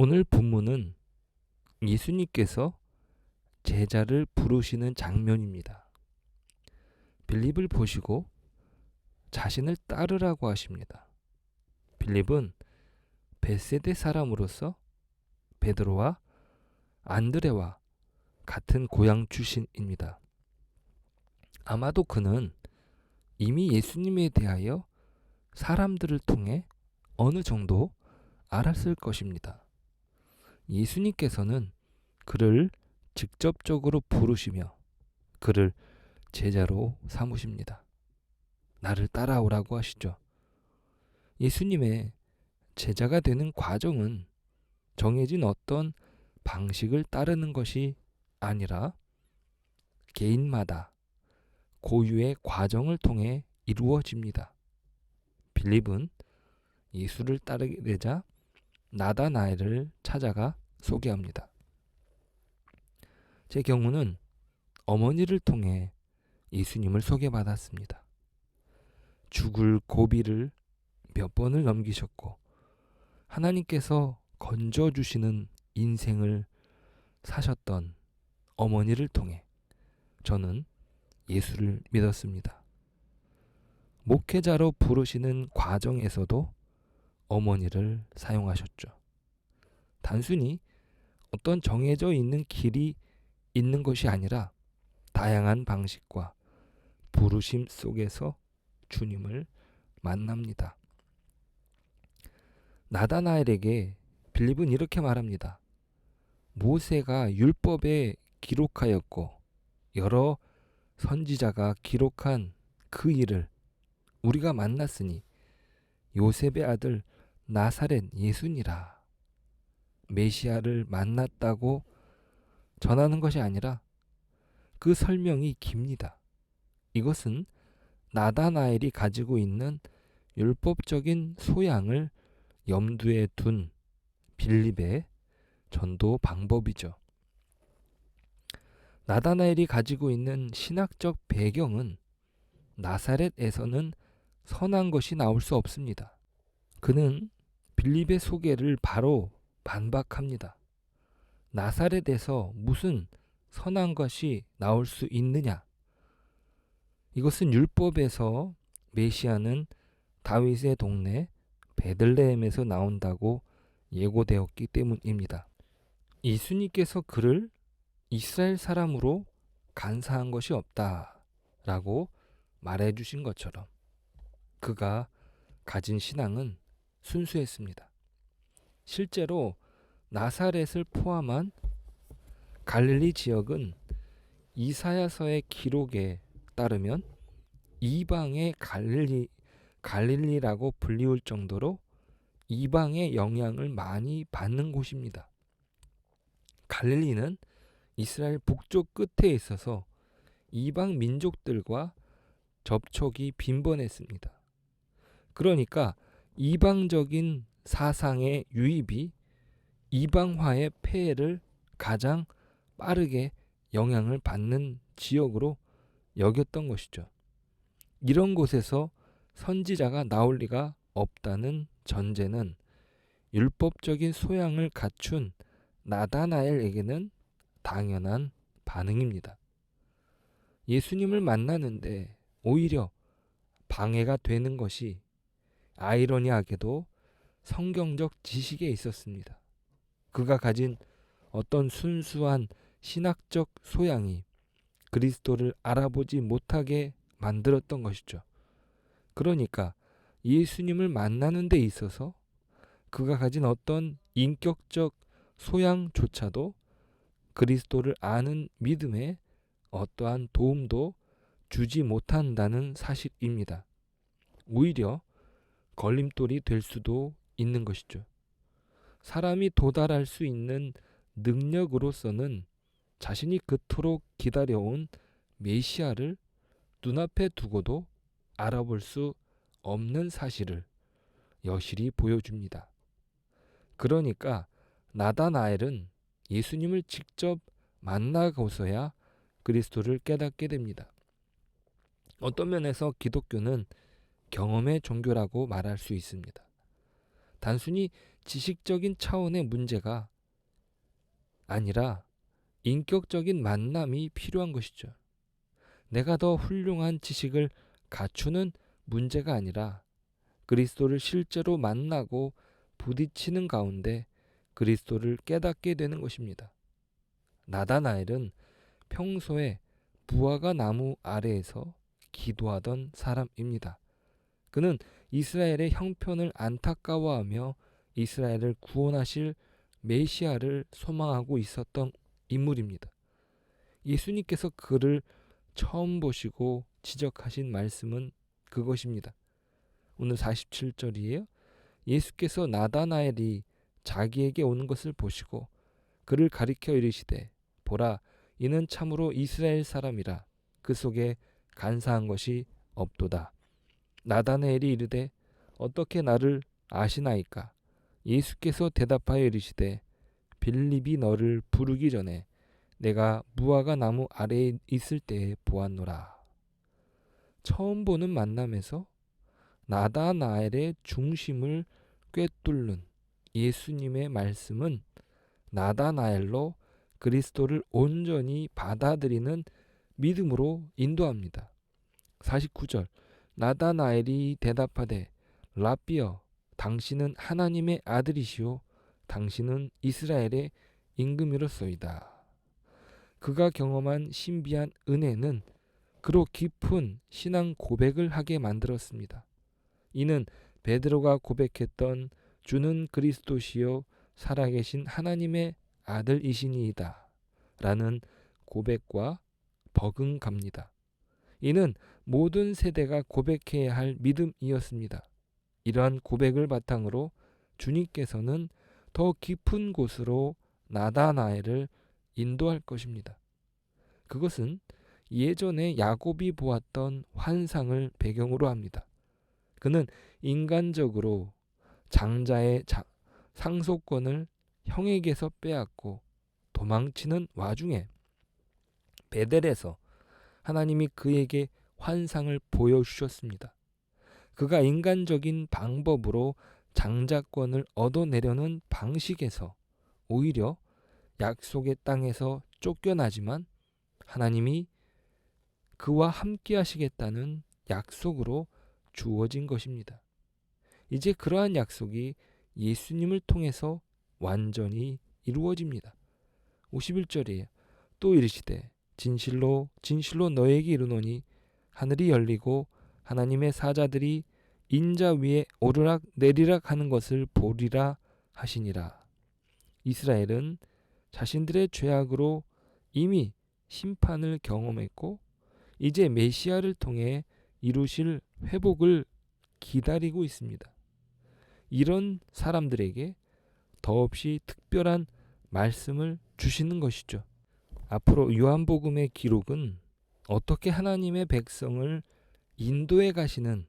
오늘 본문은 예수님께서 제자를 부르시는 장면입니다. 빌립을 보시고 자신을 따르라고 하십니다. 빌립은 벳세대 사람으로서 베드로와 안드레와 같은 고향 출신입니다. 아마도 그는 이미 예수님에 대하여 사람들을 통해 어느 정도 알았을 것입니다. 예수님께서는 그를 직접적으로 부르시며 그를 제자로 삼으십니다. 나를 따라오라고 하시죠. 예수님의 제자가 되는 과정은 정해진 어떤 방식을 따르는 것이 아니라 개인마다 고유의 과정을 통해 이루어집니다. 빌립은 예수를 따르게 되자 나다나엘을 찾아가 소개합니다. 제 경우는 어머니를 통해 예수님을 소개받았습니다. 죽을 고비를 몇 번을 넘기셨고 하나님께서 건져주시는 인생을 사셨던 어머니를 통해 저는 예수를 믿었습니다. 목회자로 부르시는 과정에서도 어머니를 사용하셨죠. 단순히 어떤 정해져 있는 길이 있는 것이 아니라 다양한 방식과 부르심 속에서 주님을 만납니다. 나다나엘에게 빌립은 이렇게 말합니다. 모세가 율법에 기록하였고 여러 선지자가 기록한 그 일을 우리가 만났으니 요셉의 아들 나사렛 예수니라. 메시아를 만났다고 전하는 것이 아니라 그 설명이 깁니다. 이것은 나다나엘이 가지고 있는 율법적인 소양을 염두에 둔 빌립의 전도 방법이죠. 나다나엘이 가지고 있는 신학적 배경은 나사렛에서는 선한 것이 나올 수 없습니다. 그는 빌립의 소개를 바로 반박합니다. 나사렛에서 무슨 선한 것이 나올 수 있느냐? 이것은 율법에서 메시아는 다윗의 동네 베들레헴에서 나온다고 예고되었기 때문입니다. 예수님께서 그를 이스라엘 사람으로 간사한 것이 없다라고 말해주신 것처럼 그가 가진 신앙은 순수했습니다. 실제로 나사렛을 포함한 갈릴리 지역은 이사야서의 기록에 따르면 이방의 갈릴리라고 불리울 정도로 이방의 영향을 많이 받는 곳입니다. 갈릴리는 이스라엘 북쪽 끝에 있어서 이방 민족들과 접촉이 빈번했습니다. 그러니까 이방적인 사상의 유입이 이방화의 폐해를 가장 빠르게 영향을 받는 지역으로 여겼던 것이죠. 이런 곳에서 선지자가 나올 리가 없다는 전제는 율법적인 소양을 갖춘 나다나엘에게는 당연한 반응입니다. 예수님을 만나는데 오히려 방해가 되는 것이 아이러니하게도 성경적 지식에 있었습니다. 그가 가진 어떤 순수한 신학적 소양이 그리스도를 알아보지 못하게 만들었던 것이죠. 그러니까 예수님을 만나는 데 있어서 그가 가진 어떤 인격적 소양조차도 그리스도를 아는 믿음에 어떠한 도움도 주지 못한다는 사실입니다. 오히려 걸림돌이 될 수도 있는 것이죠. 사람이 도달할 수 있는 능력으로서는 자신이 그토록 기다려온 메시아를 눈앞에 두고도 알아볼 수 없는 사실을 여실히 보여줍니다. 그러니까 나다나엘은 예수님을 직접 만나고서야 그리스도를 깨닫게 됩니다. 어떤 면에서 기독교는 경험의 종교라고 말할 수 있습니다. 단순히 지식적인 차원의 문제가 아니라 인격적인 만남이 필요한 것이죠. 내가 더 훌륭한 지식을 갖추는 문제가 아니라 그리스도를 실제로 만나고 부딪히는 가운데 그리스도를 깨닫게 되는 것입니다. 나다나엘은 평소에 무화과 나무 아래에서 기도하던 사람입니다. 그는 이스라엘의 형편을 안타까워하며 이스라엘을 구원하실 메시아를 소망하고 있었던 인물입니다. 예수님께서 그를 처음 보시고 지적하신 말씀은 그것입니다. 오늘 47절이에요. 예수께서 나다나엘이 자기에게 오는 것을 보시고 그를 가리켜 이르시되 보라 이는 참으로 이스라엘 사람이라 그 속에 간사한 것이 없도다. 나다나엘이 이르되 어떻게 나를 아시나이까? 예수께서 대답하여 이르시되 빌립이 너를 부르기 전에 내가 무화과 나무 아래에 있을 때에 보았노라. 처음 보는 만남에서 나다나엘의 중심을 꿰뚫는 예수님의 말씀은 나다나엘로 그리스도를 온전히 받아들이는 믿음으로 인도합니다. 49절 나다나엘이 대답하되 라삐여 당신은 하나님의 아들이시오 당신은 이스라엘의 임금이로소이다. 그가 경험한 신비한 은혜는 그로 깊은 신앙 고백을 하게 만들었습니다. 이는 베드로가 고백했던 주는 그리스도시요 살아계신 하나님의 아들이시니이다 라는 고백과 버금갑니다. 이는 모든 세대가 고백해야 할 믿음이었습니다. 이러한 고백을 바탕으로 주님께서는 더 깊은 곳으로 나다나엘을 인도할 것입니다. 그것은 예전에 야곱이 보았던 환상을 배경으로 합니다. 그는 인간적으로 장자의 상속권을 형에게서 빼앗고 도망치는 와중에 베델에서 하나님이 그에게 환상을 보여주셨습니다. 그가 인간적인 방법으로 장자권을 얻어내려는 방식에서 오히려 약속의 땅에서 쫓겨나지만 하나님이 그와 함께 하시겠다는 약속으로 주어진 것입니다. 이제 그러한 약속이 예수님을 통해서 완전히 이루어집니다. 51절이에요. 또 이르시되 진실로 진실로 너에게 이르노니 하늘이 열리고 하나님의 사자들이 인자 위에 오르락 내리락 하는 것을 보리라 하시니라. 이스라엘은 자신들의 죄악으로 이미 심판을 경험했고 이제 메시아를 통해 이루실 회복을 기다리고 있습니다. 이런 사람들에게 더없이 특별한 말씀을 주시는 것이죠. 앞으로 요한복음의 기록은 어떻게 하나님의 백성을 인도해 가시는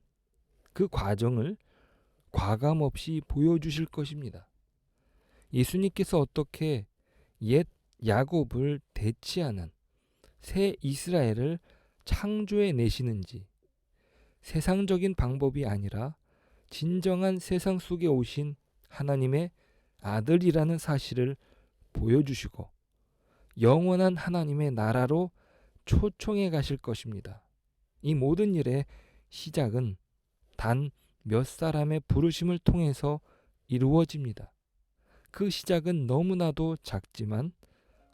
그 과정을 과감없이 보여주실 것입니다. 예수님께서 어떻게 옛 야곱을 대치하는 새 이스라엘을 창조해 내시는지 세상적인 방법이 아니라 진정한 세상 속에 오신 하나님의 아들이라는 사실을 보여주시고 영원한 하나님의 나라로 초청해 가실 것입니다. 이 모든 일의 시작은 단 몇 사람의 부르심을 통해서 이루어집니다. 그 시작은 너무나도 작지만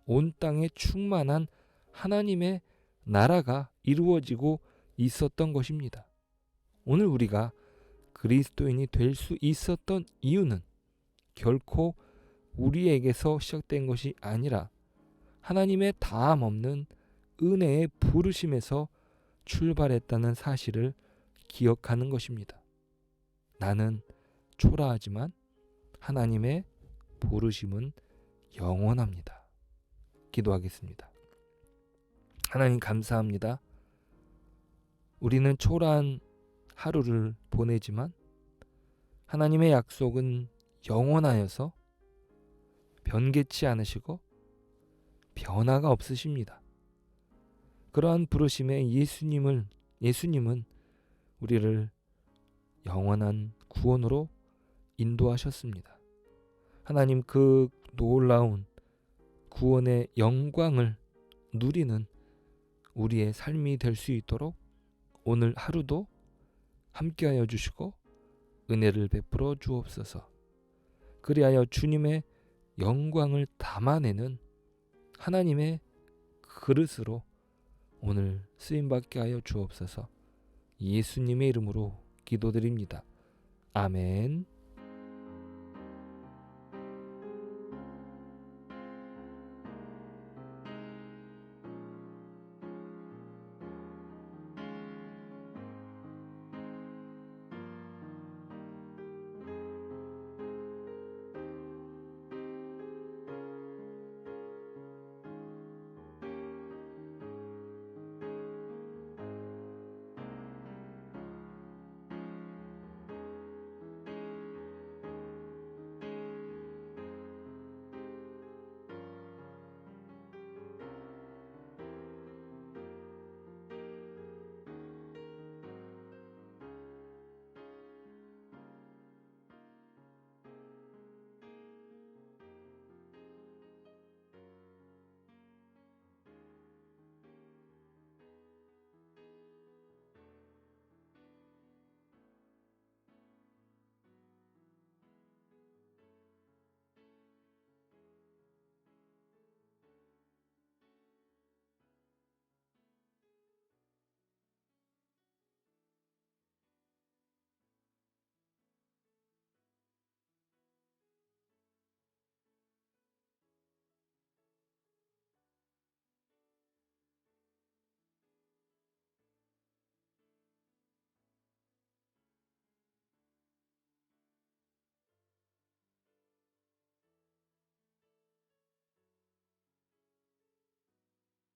온 땅에 충만한 하나님의 나라가 이루어지고 있었던 것입니다. 오늘 우리가 그리스도인이 될 수 있었던 이유는 결코 우리에게서 시작된 것이 아니라 하나님의 다함 없는 은혜의 부르심에서 출발했다는 사실을 기억하는 것입니다. 나는 초라하지만 하나님의 부르심은 영원합니다. 기도하겠습니다. 하나님 감사합니다. 우리는 초라한 하루를 보내지만 하나님의 약속은 영원하여서 변개치 않으시고 변화가 없으십니다. 그러한 부르심에 예수님은 우리를 영원한 구원으로 인도하셨습니다. 하나님, 그 놀라운 구원의 영광을 누리는 우리의 삶이 될 수 있도록 오늘 하루도 함께하여 주시고 은혜를 베풀어 주옵소서. 그리하여 주님의 영광을 담아내는 하나님의 그릇으로 오늘 쓰임받게 하여 주옵소서. 예수님의 이름으로 기도드립니다. 아멘.